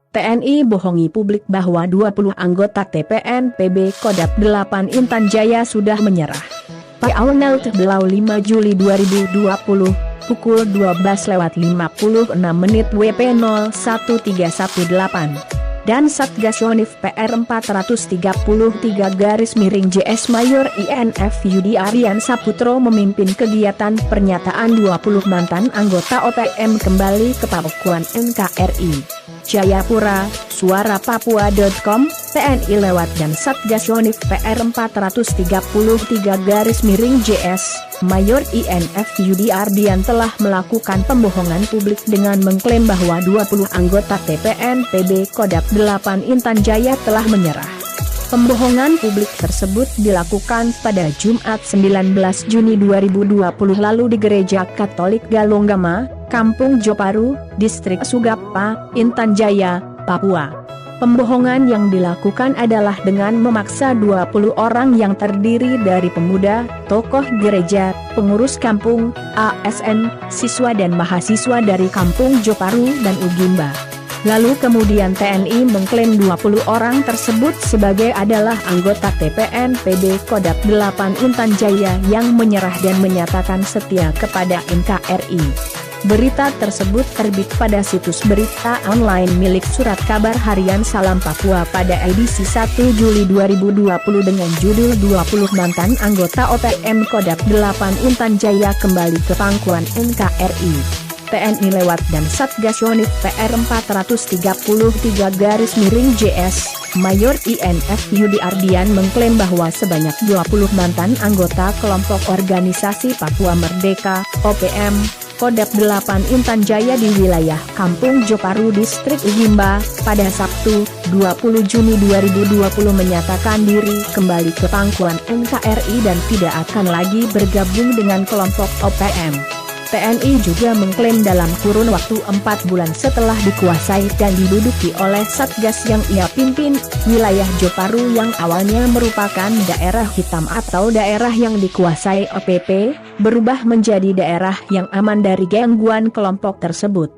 TNI bohongi publik bahwa 20 anggota TPNPB Kodam 8 Intan Jaya sudah menyerah. Paunel Belau 5 Juli 2020, pukul 12.56 WP 01318. Dan Satgas Yonif PR 433-JS Mayor INF Yudi Aryan Saputro memimpin kegiatan pernyataan 20 mantan anggota OPM kembali ke Pakuan NKRI. Jayapura, suarapapua.com, TNI lewat dan Satgas Yonif PR 433-JS, Mayor INF Yudi Ardian telah melakukan pembohongan publik dengan mengklaim bahwa 20 anggota TPNPB Kodam 8 Intan Jaya telah menyerah. Pembohongan publik tersebut dilakukan pada Jumat 19 Juni 2020 lalu di Gereja Katolik Galonggama, Kampung Joparu, Distrik Sugapa, Intan Jaya, Papua. Pembohongan yang dilakukan adalah dengan memaksa 20 orang yang terdiri dari pemuda, tokoh gereja, pengurus kampung, ASN, siswa dan mahasiswa dari Kampung Joparu dan Ugimba. Lalu kemudian TNI mengklaim 20 orang tersebut sebagai adalah anggota TPNPB Kodam 8 Intan Jaya yang menyerah dan menyatakan setia kepada NKRI. Berita tersebut terbit pada situs berita online milik Surat Kabar Harian Salam Papua pada edisi 1 Juli 2020 dengan judul 20 mantan anggota OPM Kodam 8 Intan Jaya kembali ke pangkuan NKRI. TNI lewat dan Satgas Yonif PR 433-JS, Mayor INF Yudi Ardian mengklaim bahwa sebanyak 20 mantan anggota kelompok organisasi Papua Merdeka, OPM, Kodam 8 Intan Jaya di wilayah Kampung Joparu Distrik Ugimba, pada Sabtu, 20 Juni 2020 menyatakan diri kembali ke pangkuan NKRI dan tidak akan lagi bergabung dengan kelompok OPM. TNI juga mengklaim dalam kurun waktu 4 bulan setelah dikuasai dan diduduki oleh Satgas yang ia pimpin, wilayah Joparu yang awalnya merupakan daerah hitam atau daerah yang dikuasai OPP, berubah menjadi daerah yang aman dari gangguan kelompok tersebut.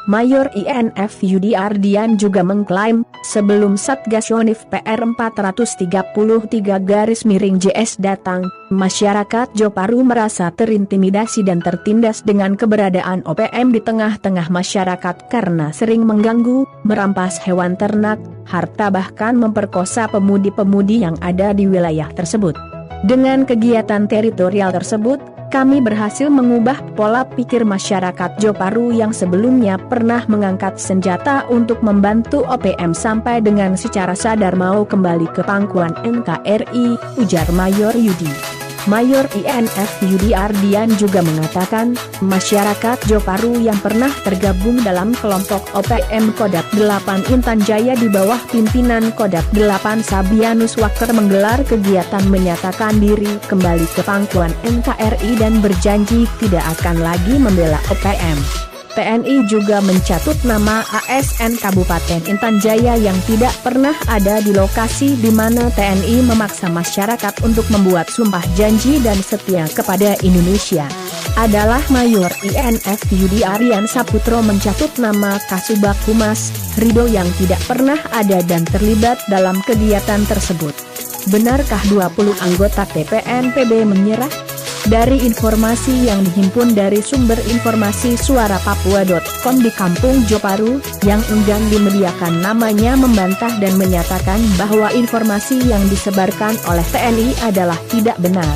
Mayor INF Yudi Ardian juga mengklaim, sebelum Satgas Yonif PR 433-JS datang, masyarakat Joparu merasa terintimidasi dan tertindas dengan keberadaan OPM di tengah-tengah masyarakat karena sering mengganggu, merampas hewan ternak, harta bahkan memperkosa pemudi-pemudi yang ada di wilayah tersebut. Dengan kegiatan teritorial tersebut, kami berhasil mengubah pola pikir masyarakat Joparu yang sebelumnya pernah mengangkat senjata untuk membantu OPM sampai dengan secara sadar mau kembali ke pangkuan NKRI, ujar Mayor Yudi. Mayor INF Yudi Ardian juga mengatakan, masyarakat Joparu yang pernah tergabung dalam kelompok OPM Kodam 8 Intan Jaya di bawah pimpinan Kodam 8 Sabianus Waker menggelar kegiatan menyatakan diri kembali ke pangkuan NKRI dan berjanji tidak akan lagi membela OPM. TNI juga mencatut nama ASN Kabupaten Intan Jaya yang tidak pernah ada di lokasi di mana TNI memaksa masyarakat untuk membuat sumpah janji dan setia kepada Indonesia. Adalah Mayor INF Yudi Aryan Saputro mencatut nama Kasubag Humas, Rido yang tidak pernah ada dan terlibat dalam kegiatan tersebut. Benarkah 20 anggota TPNPB menyerah? Dari informasi yang dihimpun dari sumber informasi suarapapua.com di Kampung Joparu, yang enggan dimediakan namanya membantah dan menyatakan bahwa informasi yang disebarkan oleh TNI adalah tidak benar.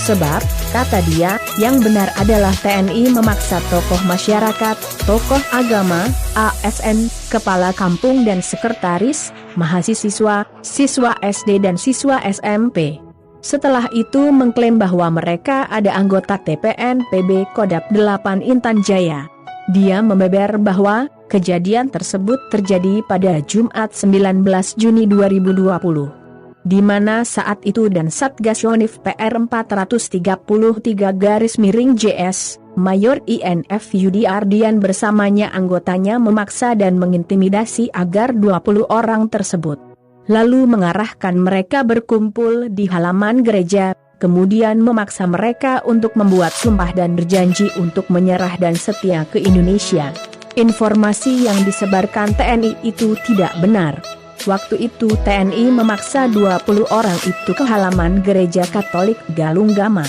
Sebab, kata dia, yang benar adalah TNI memaksa tokoh masyarakat, tokoh agama, ASN, kepala kampung dan sekretaris, mahasiswa, siswa SD dan siswa SMP. Setelah itu mengklaim bahwa mereka ada anggota TPNPB Kodam 8 Intan Jaya. Dia membeber bahwa kejadian tersebut terjadi pada Jumat 19 Juni 2020. Di mana saat itu dan Satgas Yonif PR 433-JS, Mayor INF Yudi Ardian bersamanya anggotanya memaksa dan mengintimidasi agar 20 orang tersebut. Lalu mengarahkan mereka berkumpul di halaman gereja, kemudian memaksa mereka untuk membuat sumpah dan berjanji untuk menyerah dan setia ke Indonesia. Informasi yang disebarkan TNI itu tidak benar. Waktu itu TNI memaksa 20 orang itu ke halaman gereja Katolik Galunggama,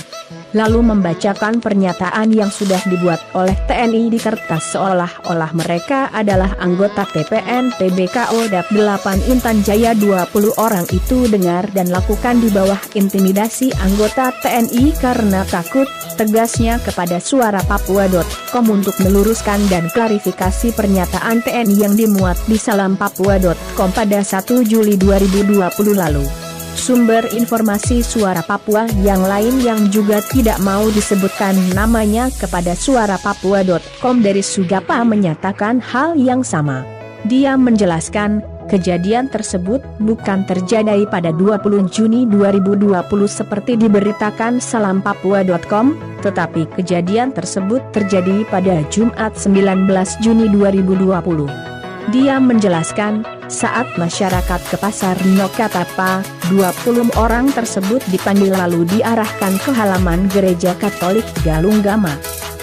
lalu membacakan pernyataan yang sudah dibuat oleh TNI di kertas seolah-olah mereka adalah anggota TPN PBKO DAP 8 Intan Jaya. 20 orang itu dengar dan lakukan di bawah intimidasi anggota TNI karena takut, tegasnya kepada suarapapua.com untuk meluruskan dan klarifikasi pernyataan TNI yang dimuat di salampapua.com pada 1 Juli 2020 lalu. Sumber informasi Suara Papua yang lain yang juga tidak mau disebutkan namanya kepada suarapapua.com dari Sugapa menyatakan hal yang sama. Dia menjelaskan, kejadian tersebut bukan terjadi pada 20 Juni 2020 seperti diberitakan salampapua.com, tetapi kejadian tersebut terjadi pada Jumat 19 Juni 2020. Dia menjelaskan, saat masyarakat ke Pasar Nyokatapa, 20 orang tersebut dipanggil lalu diarahkan ke halaman gereja Katolik Galunggama.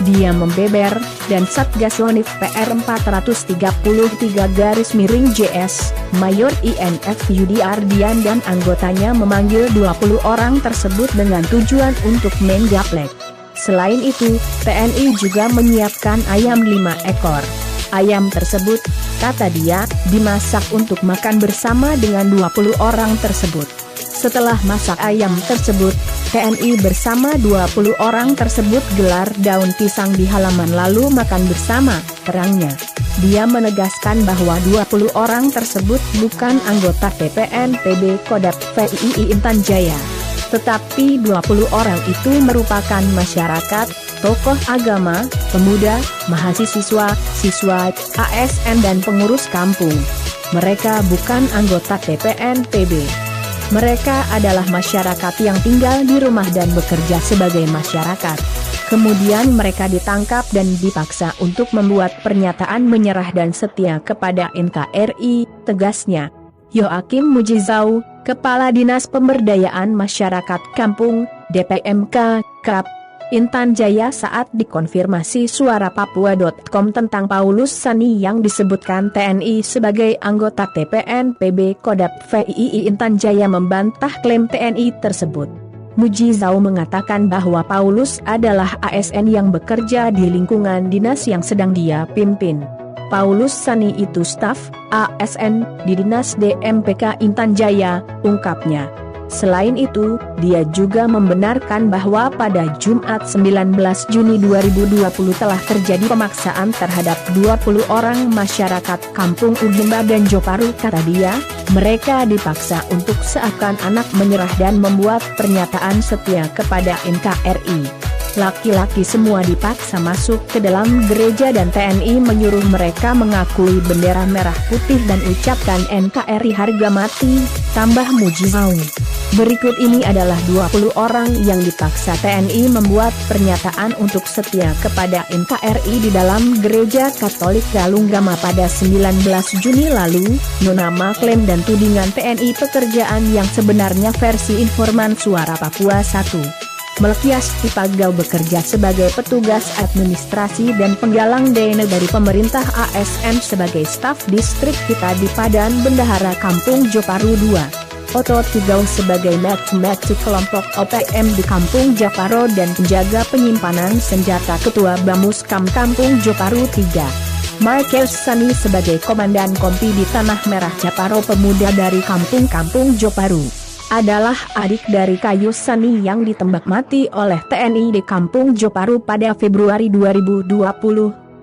Dia membeber, dan Satgas Onif PR 433-JS, Mayor INF Yudi Ardian dan anggotanya memanggil 20 orang tersebut dengan tujuan untuk menggaplek. Selain itu, TNI juga menyiapkan ayam 5 ekor. Ayam tersebut, kata dia, dimasak untuk makan bersama dengan 20 orang tersebut. Setelah masak ayam tersebut, TNI bersama 20 orang tersebut gelar daun pisang di halaman lalu makan bersama, terangnya. Dia menegaskan bahwa 20 orang tersebut bukan anggota TPN PB Kodap VII Intan Jaya. Tetapi 20 orang itu merupakan masyarakat, tokoh agama, pemuda, mahasiswa, siswa, ASN dan pengurus kampung. Mereka bukan anggota TPN PB. Mereka adalah masyarakat yang tinggal di rumah dan bekerja sebagai masyarakat. Kemudian mereka ditangkap dan dipaksa untuk membuat pernyataan menyerah dan setia kepada NKRI, tegasnya. Yoakim Mujizau, Kepala Dinas Pemberdayaan Masyarakat Kampung, DPMK, KAP, Intan Jaya saat dikonfirmasi suarapapua.com tentang Paulus Sani yang disebutkan TNI sebagai anggota TPN PB Kodap VII Intan Jaya membantah klaim TNI tersebut. Mujizau mengatakan bahwa Paulus adalah ASN yang bekerja di lingkungan dinas yang sedang dia pimpin. Paulus Sani itu staf ASN di Dinas DMPK Intan Jaya, ungkapnya. Selain itu, dia juga membenarkan bahwa pada Jumat 19 Juni 2020 telah terjadi pemaksaan terhadap 20 orang masyarakat Kampung Ugimba dan Joparu. Kata dia, mereka dipaksa untuk seakan-anak menyerah dan membuat pernyataan setia kepada NKRI. Laki-laki semua dipaksa masuk ke dalam gereja dan TNI menyuruh mereka mengakui bendera merah putih dan ucapkan NKRI harga mati, tambah Mujizau. Berikut ini adalah 20 orang yang dipaksa TNI membuat pernyataan untuk setia kepada NKRI di dalam gereja Katolik Galunggama pada 19 Juni lalu. Nama klaim dan tudingan TNI pekerjaan yang sebenarnya versi informan Suara Papua 1. Melkias Tipagau bekerja sebagai petugas administrasi dan penggalang dana dari pemerintah ASN sebagai staf distrik kita di Padan Bendahara Kampung Joparu 2. Oto Tigau sebagai match kelompok OPM di Kampung Japaro dan penjaga penyimpanan senjata ketua Bamuskam Kampung Joparu 3. Marquez Sani sebagai komandan kompi di Tanah Merah Japaro pemuda dari Kampung Joparu. Adalah adik dari Kayus Sani yang ditembak mati oleh TNI di Kampung Joparu pada Februari 2024.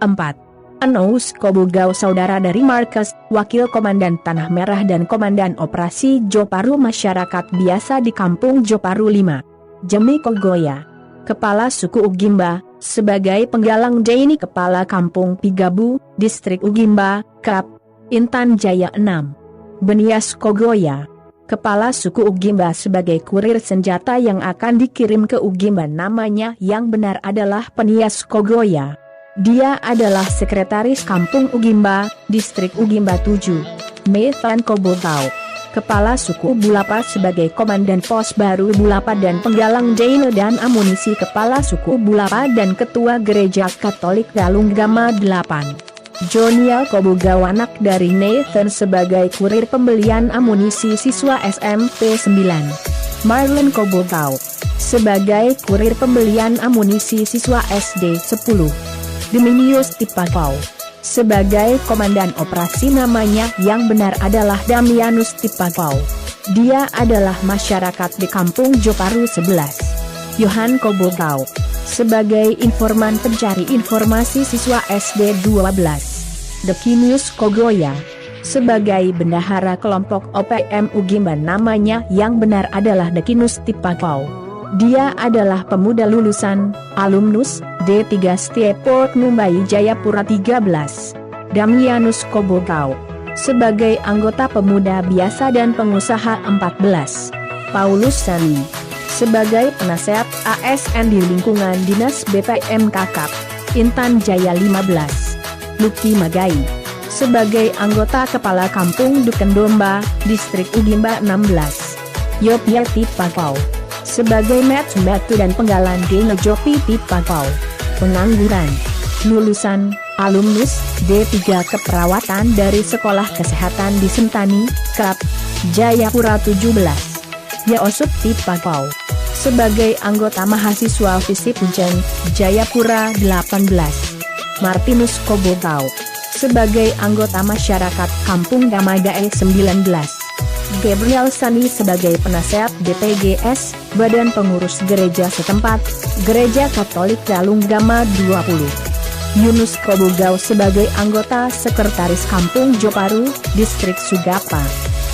Anous Kobugau saudara dari Marquez, wakil komandan Tanah Merah dan komandan operasi Joparu masyarakat biasa di Kampung Joparu 5. Jemi Kogoya, kepala suku Ugimba, sebagai penggalang dana kepala Kampung Pigabu, distrik Ugimba, KAP, Intan Jaya 6. Benias Kogoya, kepala suku Ugimba sebagai kurir senjata yang akan dikirim ke Ugimba. Namanya yang benar adalah Penias Kogoya. Dia adalah sekretaris Kampung Ugimba, distrik Ugimba 7. Methan Kobogau, kepala suku Bulapa sebagai komandan pos baru Bulapa dan penggalang dana dan amunisi kepala suku Bulapa dan ketua gereja Katolik Galunggama 8. Joniel Kobugau anak dari Nathan sebagai kurir pembelian amunisi siswa SMP 9. Marlon Kobugau sebagai kurir pembelian amunisi siswa SD 10. Dominius Tipakau sebagai komandan operasi. Namanya yang benar adalah Damianus Tipakau. Dia adalah masyarakat di Kampung Joparu 11. Yohan Kobugau sebagai informan pencari informasi siswa SD 12. Dekinius Kogoya sebagai bendahara kelompok OPM Ugimban. Namanya yang benar adalah Dekinus Tipakau. Dia adalah pemuda lulusan, alumnus, D3 Steport Mumbai Jayapura 13. Damianus Kobugau sebagai anggota pemuda biasa dan pengusaha 14. Paulus Sani sebagai penasehat ASN di lingkungan Dinas BPM Kakap, Intan Jaya 15. Luki Magai sebagai anggota Kepala Kampung Duken Domba, Distrik Ugimba 16. Yopia Tipakau sebagai Matu dan Penggalan Gene Jopi Tipakau. Pengangguran, lulusan, alumnus, D3 Keperawatan dari Sekolah Kesehatan di Sentani, Krap, Jayapura 17. Yaosup Tipakau sebagai anggota mahasiswa Visip Unceng, Jayapura 18. Martinus Kobugau sebagai anggota masyarakat Kampung Gamagae 19. Gabriel Sani sebagai penasehat DPGS, Badan Pengurus Gereja setempat, Gereja Katolik Galunggama 20. Yunus Kobugau sebagai anggota Sekretaris Kampung Joparu, Distrik Sugapa.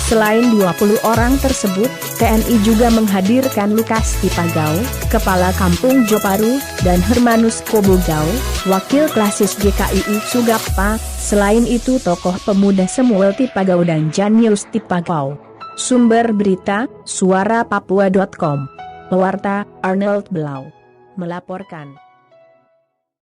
Selain 20 orang tersebut, TNI juga menghadirkan Lukas Tipagau, Kepala Kampung Joparu, dan Hermanus Kobugau, Wakil Klasis GKII Sugapa. Selain itu tokoh pemuda Samuel Tipagau dan Janius Tipagau. Sumber berita, suarapapua.com. Pewarta, Arnold Blau. Melaporkan.